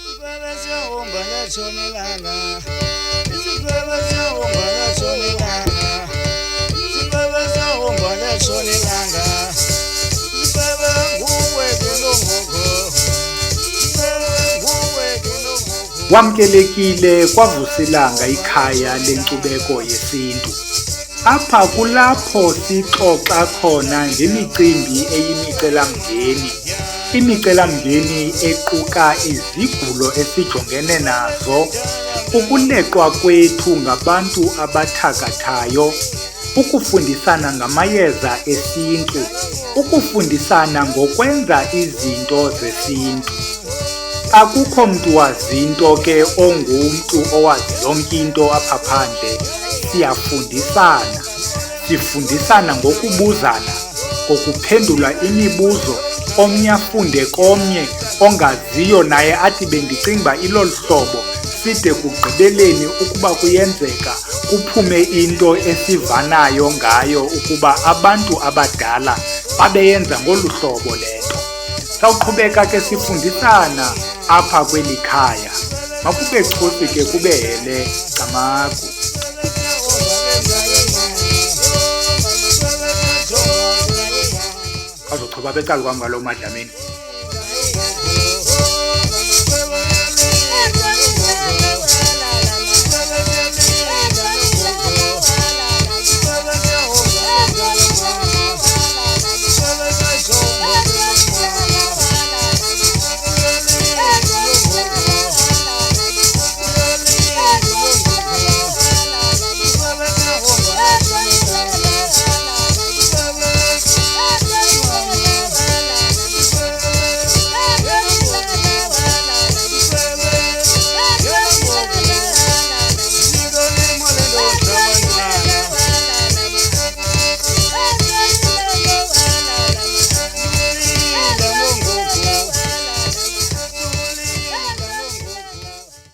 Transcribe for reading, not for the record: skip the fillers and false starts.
Sibaba siyahomba latshona ilanga. Sibaba siyahomba latshona ilanga. Sibaba siyahomba latshona ilanga. Sibaba nguwe ke longogo. Sibaba nguwe ke longogo. Wamkelekile kwaVusilanga, ikhaya lenkcubeko yesintu. Apha kulapho sixoxa khona ngemicimbi eyimicelamngeni. Imicelamngeni equka izigulo esijongene nazo, ukuleqwa kwethu ngabantu abathakathayo, ukufundisana ngamayeza esintu, ukufundisana ngokwenza izinto zesintu. Akukho mntu wazinto ke ongumntu owazi yonke into apha phandle. Siyafundisana, sifundisana ngokubuzana, ngokuphendula imibuzo, omnye afunde komnye, ongaziyo naye athi bendicinga uba ilolu hlobo, side kugqibeleni ukuba kuyenzeka kuphume into esivanayo ngayo ukuba abantu abadala babeyenza ngolu hlobo le nto. Sawuqhubeka ke sifundisana apha kweli khaya. Makube chusi ke kube hele Camagu. Azochuba becala kwam ngaloo Madlamini.